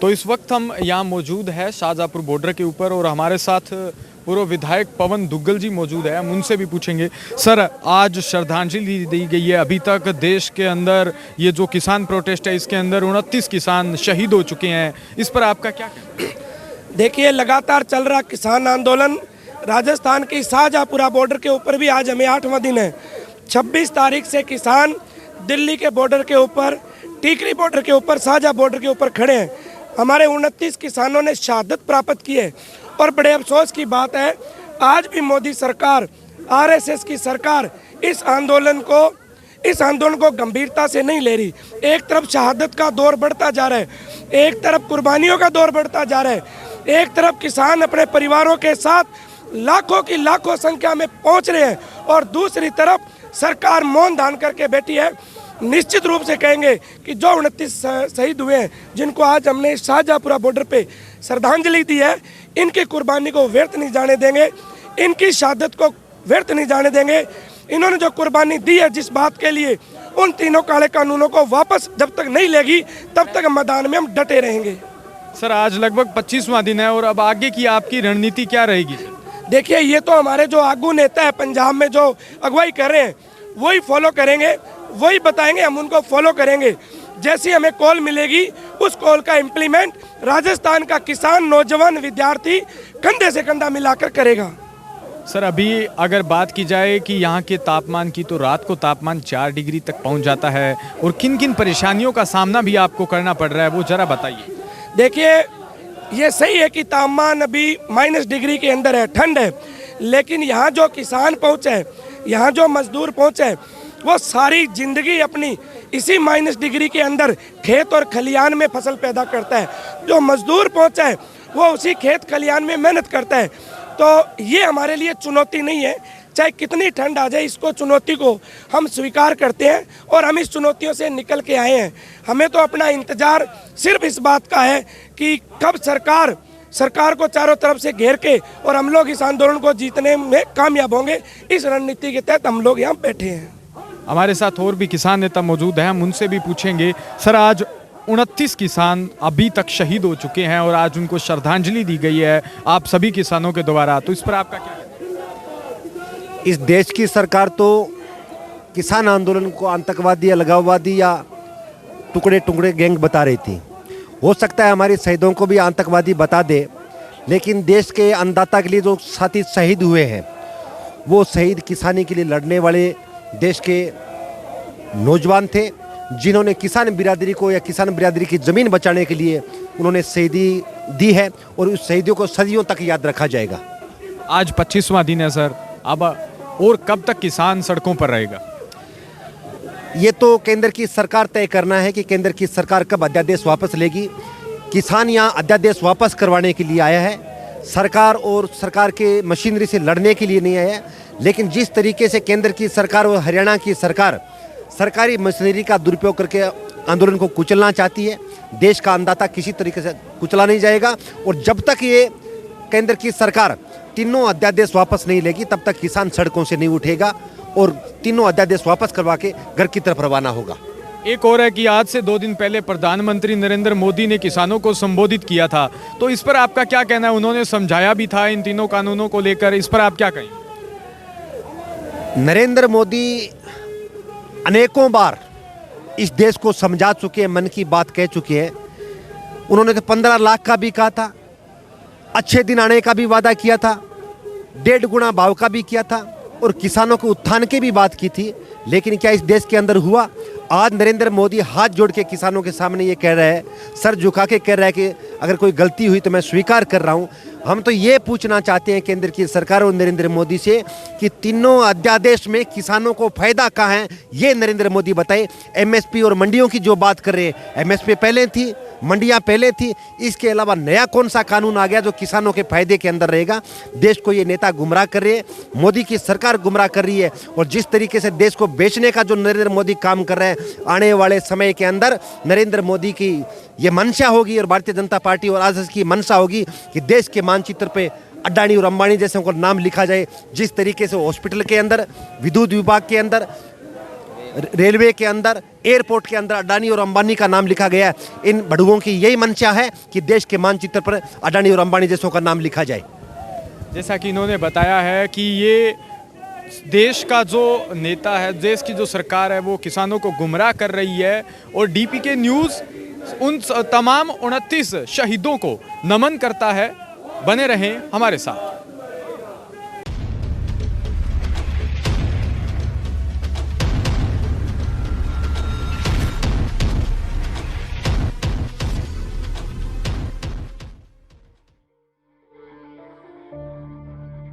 तो इस वक्त हम यहाँ मौजूद है शाहजहाँपुर बॉर्डर के ऊपर और हमारे साथ पूर्व विधायक पवन दुग्गल जी मौजूद है। हम उनसे भी पूछेंगे। सर, आज श्रद्धांजलि दी गई है। अभी तक देश के अंदर ये जो किसान प्रोटेस्ट है इसके अंदर 29 किसान शहीद हो चुके हैं। इस पर आपका क्या कहना है? देखिए, लगातार चल रहा किसान आंदोलन राजस्थान की शाहजहाँपुरा बॉर्डर के ऊपर भी आज हमें 8वां दिन है। 26 तारीख से किसान दिल्ली के बॉर्डर के ऊपर, टीकरी बॉर्डर के ऊपर, शाहजहाँ बॉर्डर के ऊपर खड़े हैं। हमारे 29 किसानों ने शहादत प्राप्त की है और बड़े अफसोस की बात है आज भी मोदी सरकार, आरएसएस की सरकार इस आंदोलन को गंभीरता से नहीं ले रही। एक तरफ शहादत का दौर बढ़ता जा रहा है, एक तरफ कुर्बानियों का दौर बढ़ता जा रहा है, एक तरफ किसान अपने परिवारों के साथ लाखों की लाखों संख्या में पहुंच रहे हैं और दूसरी तरफ सरकार मौन धारण करके बैठी है। निश्चित रूप से कहेंगे कि जो 29 शहीद हुए हैं, जिनको आज हमने शाहजहाँपुरा बॉर्डर पे श्रद्धांजलि दी है, इनकी कुर्बानी को व्यर्थ नहीं जाने देंगे, इनकी शहादत को व्यर्थ नहीं जाने देंगे। इन्होंने जो कुर्बानी दी है जिस बात के लिए, उन तीनों काले कानूनों को वापस जब तक नहीं लेगी तब तक मैदान में हम डटे रहेंगे। सर, आज लगभग 25वां दिन है और अब आगे की आपकी रणनीति क्या रहेगी? देखिए, ये तो हमारे जो आगू नेता है पंजाब में जो अगुवाई कर रहे हैं वही फॉलो करेंगे, वही बताएंगे, हम उनको फॉलो करेंगे। जैसी हमें कॉल मिलेगी उस कॉल का इम्प्लीमेंट राजस्थान का किसान, नौजवान, विद्यार्थी कंधे से कंधा मिलाकर करेगा। सर, अभी अगर बात की जाए कि यहाँ के तापमान की, तो रात को तापमान 4 डिग्री तक पहुँच जाता है और किन किन परेशानियों का सामना भी आपको करना पड़ रहा है, वो ज़रा बताइए। देखिए, ये सही है कि तापमान अभी -डिग्री के अंदर है, ठंड है, लेकिन यहाँ जो किसान पहुँचे हैं, यहाँ जो मजदूर पहुँचे हैं, वो सारी जिंदगी अपनी इसी -डिग्री के अंदर खेत और खलियान में फसल पैदा करता है। जो मजदूर पहुँचा है वो उसी खेत खलियान में मेहनत करता है। तो ये हमारे लिए चुनौती नहीं है, चाहे कितनी ठंड आ जाए, इसको चुनौती को हम स्वीकार करते हैं और हम इस चुनौतियों से निकल के आए हैं। हमें तो अपना इंतजार सिर्फ इस बात का है कि कब सरकार को चारों तरफ से घेर के और हम लोग इस आंदोलन को जीतने में कामयाब होंगे। इस रणनीति के तहत हम लोग यहाँ बैठे हैं। हमारे साथ और भी किसान नेता मौजूद हैं, हम उनसे भी पूछेंगे। सर, आज 29 किसान अभी तक शहीद हो चुके हैं और आज उनको श्रद्धांजलि दी गई है आप सभी किसानों के द्वारा, तो इस पर आपका क्या कहना है? इस देश की सरकार तो किसान आंदोलन को आतंकवादी, अलगाववादी या टुकड़े टुकड़े गैंग बता रही थी। हो सकता है हमारे शहीदों को भी आतंकवादी बता दे, लेकिन देश के अन्नदाता के लिए जो साथी शहीद हुए हैं, वो शहीद किसानी के लिए लड़ने वाले देश के नौजवान थे, जिन्होंने किसान बिरादरी को या किसान बिरादरी की ज़मीन बचाने के लिए उन्होंने शहीदी दी है और उस शहीदियों को सदियों तक याद रखा जाएगा। आज 25वां दिन है सर, अब और कब तक किसान सड़कों पर रहेगा? ये तो केंद्र की सरकार तय करना है कि केंद्र की सरकार कब अध्यादेश वापस लेगी। किसान यहाँ अध्यादेश वापस करवाने के लिए आया है, सरकार और सरकार के मशीनरी से लड़ने के लिए नहीं आया है। लेकिन जिस तरीके से केंद्र की सरकार और हरियाणा की सरकार सरकारी मशीनरी का दुरुपयोग करके आंदोलन को कुचलना चाहती है, देश का अन्नदाता किसी तरीके से कुचला नहीं जाएगा। और जब तक ये केंद्र की सरकार तीनों अध्यादेश वापस नहीं लेगी तब तक किसान सड़कों से नहीं उठेगा और तीनों अध्यादेश वापस करवा के घर की तरफ रवाना होगा। एक और है कि आज से 2 दिन पहले प्रधानमंत्री नरेंद्र मोदी ने किसानों को संबोधित किया था, तो इस पर आपका क्या कहना है? उन्होंने समझाया भी था इन तीनों कानूनों को लेकर, इस पर आप क्या कहें? नरेंद्र मोदी अनेकों बार इस देश को समझा चुके हैं, मन की बात कह चुके हैं। उन्होंने तो 15 लाख का भी कहा था, अच्छे दिन आने का भी वादा किया था, 1.5 गुना भाव का भी किया था और किसानों के उत्थान की भी बात की थी। लेकिन क्या इस देश के अंदर हुआ? आज नरेंद्र मोदी हाथ जोड़ के किसानों के सामने ये कह रहा है, सर झुका के कह रहा है कि अगर कोई गलती हुई तो मैं स्वीकार कर रहा हूँ। हम तो ये पूछना चाहते हैं केंद्र की सरकार और नरेंद्र मोदी से कि तीनों अध्यादेश में किसानों को फायदा कहाँ है, ये नरेंद्र मोदी बताए। एमएसपी और मंडियों की जो बात कर रहे हैं, एमएसपी पहले थी, मंडियां पहले थी, इसके अलावा नया कौन सा कानून आ गया जो किसानों के फायदे के अंदर रहेगा? देश को ये नेता गुमराह कर रहे हैं, मोदी की सरकार गुमराह कर रही है। और जिस तरीके से देश को बेचने का जो नरेंद्र मोदी काम कर रहे हैं, आने वाले समय के अंदर नरेंद्र मोदी की ये मंशा होगी और भारतीय जनता पार्टी और आरएसएस की मंशा होगी कि देश के मानचित्र पे अडानी और अंबानी जैसे को नाम लिखा जाए। जिस तरीके से हॉस्पिटल के अंदर, विद्युत विभाग के अंदर रेलवे के अंदर, एयरपोर्ट के अंदर अडानी और अंबानी का नाम लिखा गया है। इन बड़ुओं की यही मंशा है कि देश के मानचित्र पर अडानी और अंबानी जैसों का नाम लिखा जाए। जैसा कि इन्होंने बताया है कि ये देश का जो नेता है, देश की जो सरकार है, वो किसानों को गुमराह कर रही है और डीपीके न्यूज़ उन तमाम 29 शहीदों को नमन करता है। बने रहें हमारे साथ।